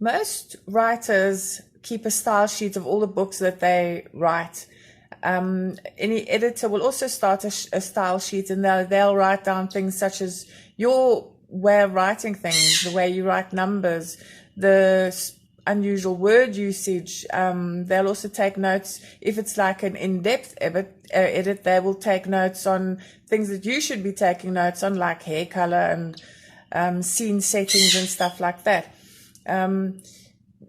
Most writers keep a style sheet of all the books that they write. Any editor will also start a style sheet, and they'll write down things such as your way of writing things, the way you write numbers, the unusual word usage. They'll also take notes. If it's like an in-depth edit, they will take notes on things that you should be taking notes on, like hair color and scene settings and stuff like that.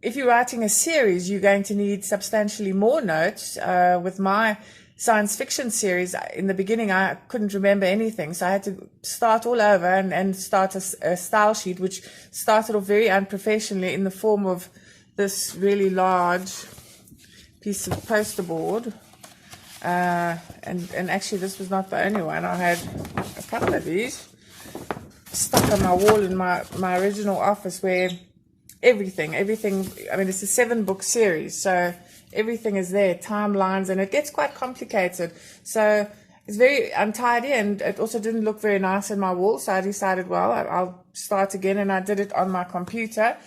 If you're writing a series, you're going to need substantially more notes. With my science fiction series, in the beginning, I couldn't remember anything. So I had to start all over and start a style sheet, which started off very unprofessionally in the form of this really large piece of poster board. And actually, this was not the only one. I had a couple of these stuck on my wall in my original office, where everything, I mean, it's a 7-book series, so everything is there, timelines, and it gets quite complicated. So it's very untidy, and it also didn't look very nice on my wall. So I decided, well, I'll start again, and I did it on my computer,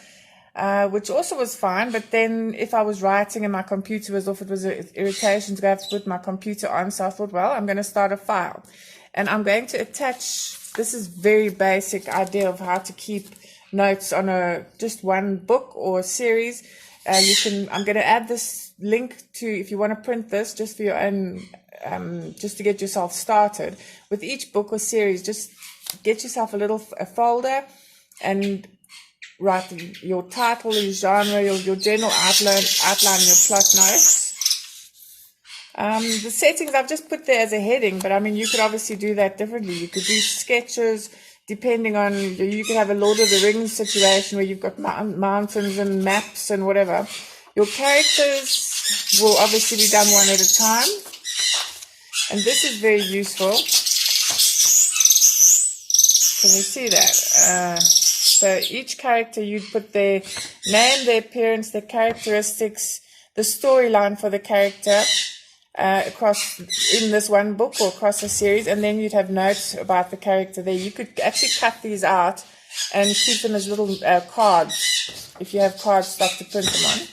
which also was fine. But then if I was writing and my computer was off, it was an irritation to have to put my computer on. So I thought, well, I'm going to start a file, and I'm going to attach, this is very basic idea of how to keep notes on just one book or series. I'm going to add this link to, if you want to print this just for your own, just to get yourself started with each book or series. Just get yourself a folder and write your title, your genre, your general outline, your plot notes. The settings I've just put there as a heading, but I mean, you could obviously do that differently. You could do sketches, depending on, you could have a Lord of the Rings situation where you've got mountains and maps and whatever. Your characters will obviously be done one at a time. And this is very useful. Can you see that? So each character, you'd put their name, their appearance, their characteristics, the storyline for the character, across in this one book or across a series, and then you'd have notes about the character there. You could actually cut these out and keep them as little cards, if you have card stuff to print them on.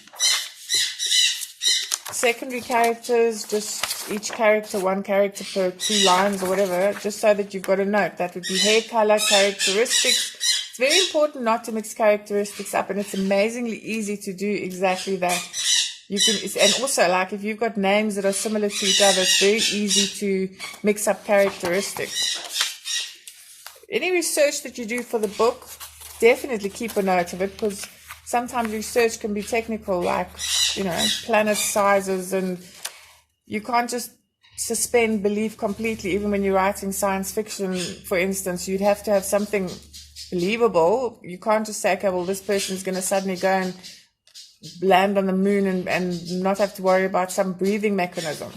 Secondary characters, just each character, one character per 2 lines or whatever, just so that you've got a note. That would be hair color, characteristics. It's very important not to mix characteristics up, and it's amazingly easy to do exactly that. You can, and also, like, if you've got names that are similar to each other, it's very easy to mix up characteristics. Any research that you do for the book, definitely keep a note of it, because sometimes research can be technical, like, planet sizes, and you can't just suspend belief completely. Even when you're writing science fiction, for instance, you'd have to have something believable. You can't just say, okay, well, this person's going to suddenly go and land on the moon and not have to worry about some breathing mechanism.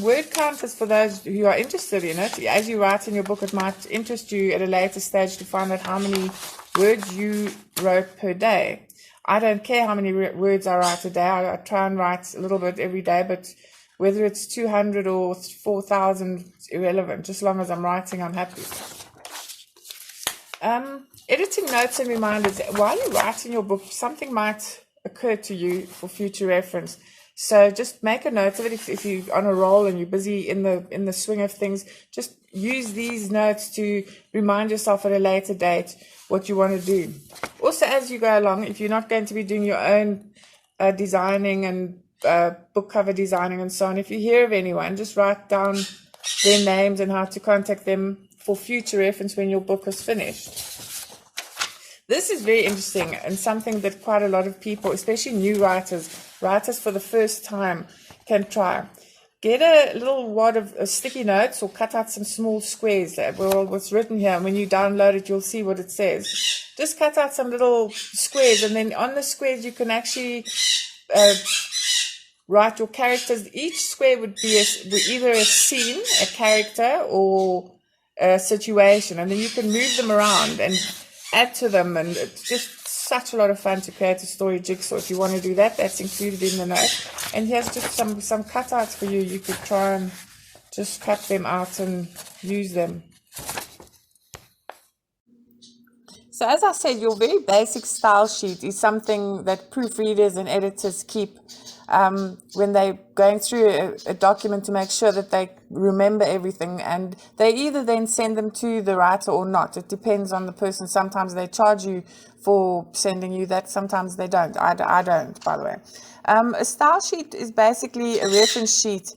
Word count is for those who are interested in it. As you write in your book, it might interest you at a later stage to find out how many words you wrote per day. I don't care how many words I write a day. I try and write a little bit every day, but whether it's 200 or 4,000, it's irrelevant. Just as long as I'm writing, I'm happy. Editing notes and reminders. While you're writing your book, something might occur to you for future reference. So just make a note of it. If you're on a roll and you're busy in the swing of things, just use these notes to remind yourself at a later date what you want to do. Also, as you go along, if you're not going to be doing your own designing and book cover designing and so on, if you hear of anyone, just write down their names and how to contact them for future reference when your book is finished. This is very interesting and something that quite a lot of people, especially new writers for the first time, can try. Get a little wad of sticky notes or cut out some small squares. Well, what's written here, and when you download it, you'll see what it says. Just cut out some little squares, and then on the squares, you can actually write your characters. Each square would be either a scene, a character, or a situation, and then you can move them around and add to them, and it's just such a lot of fun to create a story jigsaw. If you want to do that, that's included in the note. And here's just some cutouts for you. You could try and just cut them out and use them. So as I said, your very basic style sheet is something that proofreaders and editors keep when they're going through a document to make sure that they remember everything, and they either then send them to the writer or not. It depends on the person. Sometimes they charge you for sending you that, sometimes they don't. I don't, by the way. A style sheet is basically a reference sheet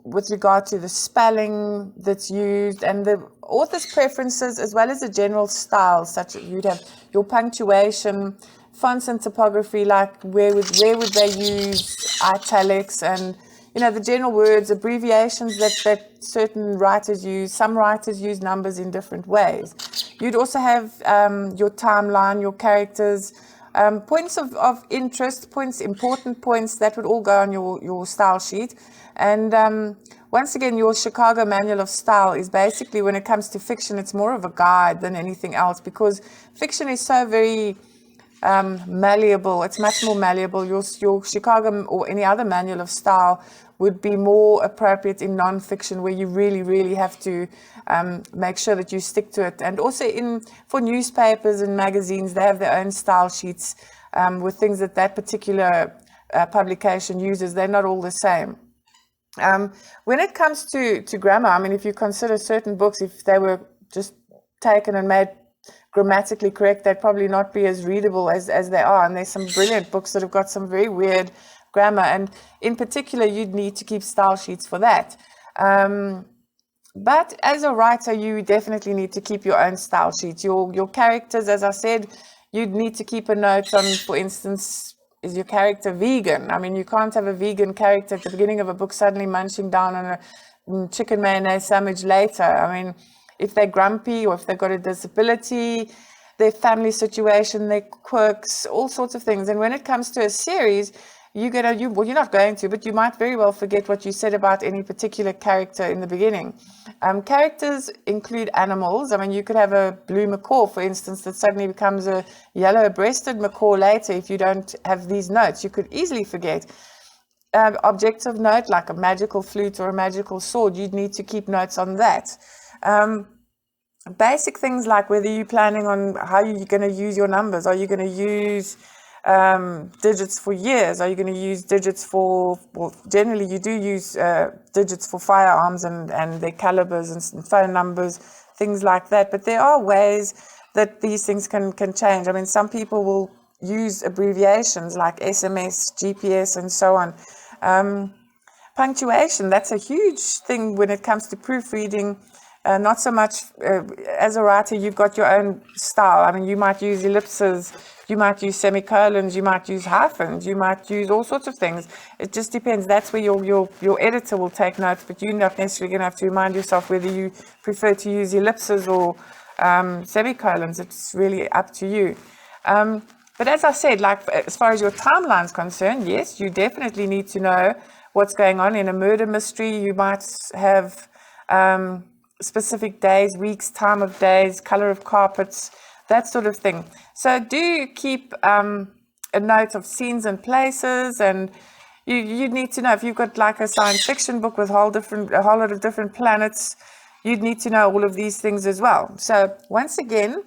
with regard to the spelling that's used and the author's preferences, as well as the general style, such as you'd have your punctuation, fonts and typography, like where would they use italics, and the general words, abbreviations that certain writers use. Some writers use numbers in different ways. You'd also have your timeline, your characters, points of interest, important points that would all go on your style sheet. And once again, your Chicago Manual of Style is basically, when it comes to fiction, it's more of a guide than anything else, because fiction is so very malleable. It's much more malleable. Your Chicago or any other manual of style would be more appropriate in non-fiction, where you really, really have to make sure that you stick to it. And also for newspapers and magazines, they have their own style sheets with things that particular publication uses. They're not all the same. When it comes to grammar, I mean, if you consider certain books, if they were just taken and made grammatically correct, they'd probably not be as readable as they are. And there's some brilliant books that have got some very weird grammar, and in particular, you'd need to keep style sheets for that. But as a writer, you definitely need to keep your own style sheets. Your characters, as I said, you'd need to keep a note on, for instance, is your character vegan? I mean, you can't have a vegan character at the beginning of a book suddenly munching down on a chicken mayonnaise sandwich later. I mean, if they're grumpy, or if they've got a disability, their family situation, their quirks, all sorts of things. And when it comes to a series, you're not going to, but you might very well forget what you said about any particular character in the beginning. Characters include animals. I mean, you could have a blue macaw, for instance, that suddenly becomes a yellow-breasted macaw later. If you don't have these notes, you could easily forget. Objects of note, like a magical flute or a magical sword, you'd need to keep notes on that. Basic things like whether you're planning on how you're going to use your numbers. Are you going to use digits for years? Are you going to use digits for, well, generally you do use digits for firearms and their calibers and phone numbers, things like that. But there are ways that these things can change. I mean, some people will use abbreviations like SMS, GPS, and so on. Punctuation, that's a huge thing when it comes to proofreading. Not so much as a writer, you've got your own style. I mean, you might use ellipses, you might use semicolons, you might use hyphens, you might use all sorts of things. It just depends. That's where your editor will take notes, but you're not necessarily going to have to remind yourself whether you prefer to use ellipses or semicolons. It's really up to you. But as I said, like as far as your timeline is concerned, yes, you definitely need to know what's going on in a murder mystery. You might have specific days, weeks, time of days, color of carpets, that sort of thing. So do keep a note of scenes and places, and you need to know if you've got like a science fiction book with a whole lot of different planets, you'd need to know all of these things as well. So once again,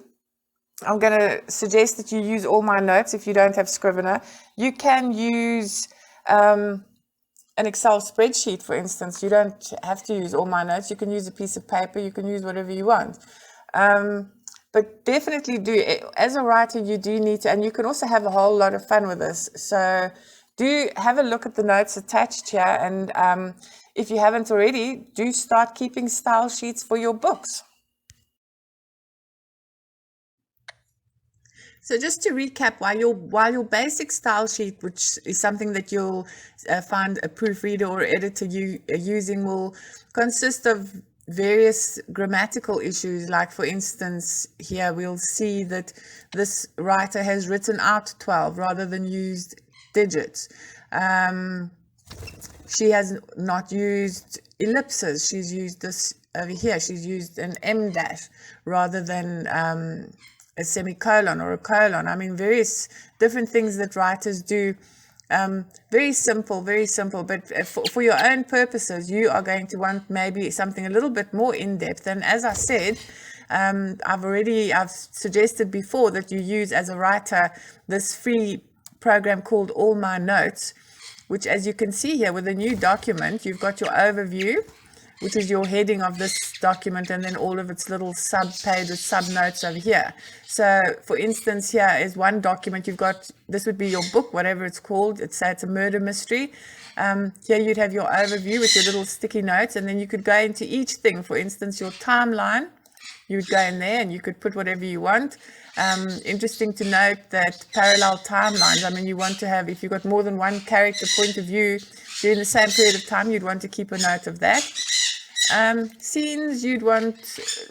I'm going to suggest that you use all my notes if you don't have Scrivener. You can use an Excel spreadsheet, for instance. You don't have to use all my notes. You can use a piece of paper. You can use whatever you want. But definitely do, as a writer, you do need to, and you can also have a whole lot of fun with this. So do have a look at the notes attached here. And if you haven't already, do start keeping style sheets for your books. So just to recap, while your basic style sheet, which is something that you'll find a proofreader or editor using, will consist of various grammatical issues. Like, for instance, here we'll see that this writer has written out 12 rather than used digits. She has not used ellipses. She's used this over here. She's used an M dash rather than a semicolon or a colon. I mean, various different things that writers do. Very simple, but for your own purposes, you are going to want maybe something a little bit more in-depth. And as I said, I've suggested before that you use as a writer this free program called All My Notes, which, as you can see here with a new document, you've got your overview, which is your heading of this document, and then all of its little sub-pages, sub-notes over here. So, for instance, here is one document. You've got, this would be your book, whatever it's called. Say it's a murder mystery. Here you'd have your overview with your little sticky notes, and then you could go into each thing. For instance, your timeline, you would go in there and you could put whatever you want. Interesting to note that parallel timelines, I mean, you want to have, if you've got more than one character point of view during the same period of time, you'd want to keep a note of that. Scenes, you'd want,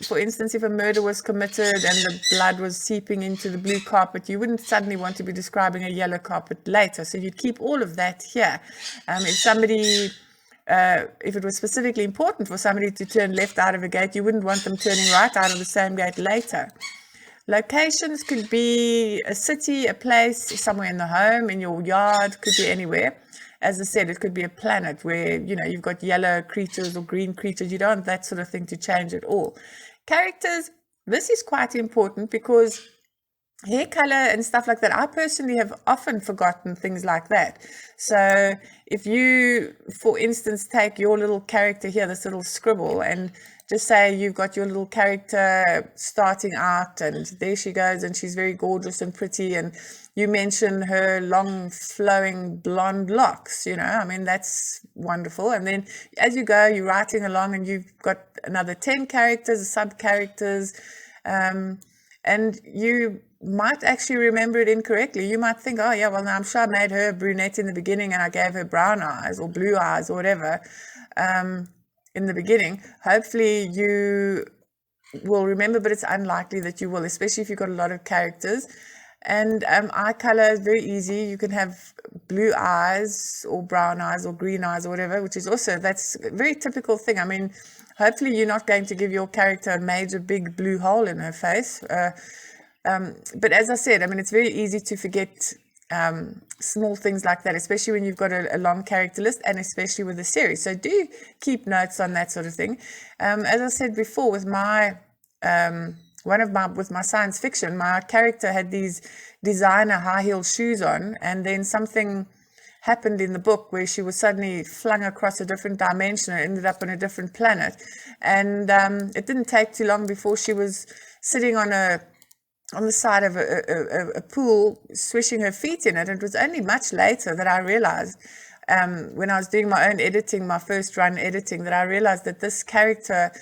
for instance, if a murder was committed and the blood was seeping into the blue carpet, you wouldn't suddenly want to be describing a yellow carpet later. So you'd keep all of that here. If it was specifically important for somebody to turn left out of a gate, you wouldn't want them turning right out of the same gate later. Locations could be a city, a place, somewhere in the home, in your yard, could be anywhere. As I said, it could be a planet where, you've got yellow creatures or green creatures. You don't want that sort of thing to change at all. Characters, this is quite important because hair color and stuff like that, I personally have often forgotten things like that. So if you, for instance, take your little character here, this little scribble, and just say you've got your little character starting out and there she goes and she's very gorgeous and pretty, and you mention her long flowing blonde locks, I mean, that's wonderful. And then as you go, you're writing along and you've got another 10 characters, sub characters, and you might actually remember it incorrectly. You might think, oh yeah, well, now I'm sure I made her brunette in the beginning and I gave her brown eyes or blue eyes or whatever in the beginning. Hopefully you will remember, but it's unlikely that you will, especially if you've got a lot of characters. And eye color is very easy. You can have blue eyes or brown eyes or green eyes or whatever, which is also, that's a very typical thing. I mean, hopefully you're not going to give your character a major big blue hole in her face. But as I said, I mean, it's very easy to forget small things like that, especially when you've got a long character list and especially with a series. So do keep notes on that sort of thing. As I said before, with my with my science fiction, my character had these designer high-heeled shoes on, and then something happened in the book where she was suddenly flung across a different dimension and ended up on a different planet. And it didn't take too long before she was sitting on the side of a pool, swishing her feet in it. And it was only much later that I realized, when I was doing my own editing, my first run editing, that I realized that this character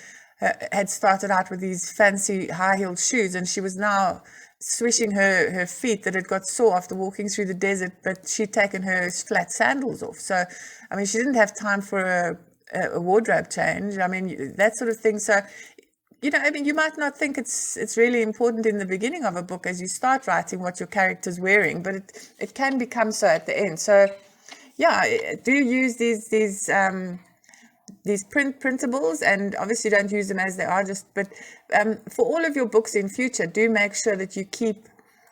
had started out with these fancy high-heeled shoes, and she was now swishing her feet that had got sore after walking through the desert, but she'd taken her flat sandals off. So, I mean, she didn't have time for a wardrobe change. I mean, that sort of thing. So, I mean, you might not think it's really important in the beginning of a book as you start writing what your character's wearing, but it can become so at the end. So, yeah, do use these printables, and obviously don't use them as they are, but for all of your books in future, do make sure that you keep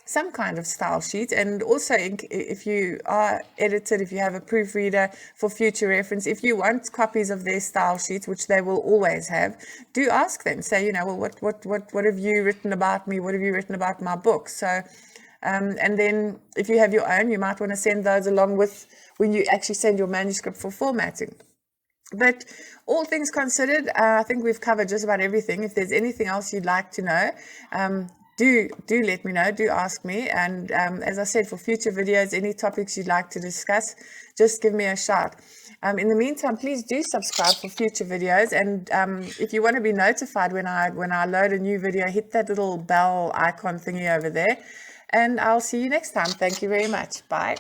some kind of style sheet. And also, if you are edited, if you have a proofreader, for future reference, if you want copies of their style sheets, which they will always have, do ask them. Say, well, what have you written about me? What have you written about my book? So, and then if you have your own, you might want to send those along with when you actually send your manuscript for formatting. But all things considered, I think we've covered just about everything. If there's anything else you'd like to know, do let me know, do ask me. And as I said, for future videos, any topics you'd like to discuss, just give me a shout. In the meantime, please do subscribe for future videos. And if you want to be notified when I load a new video, hit that little bell icon thingy over there. And I'll see you next time. Thank you very much. Bye.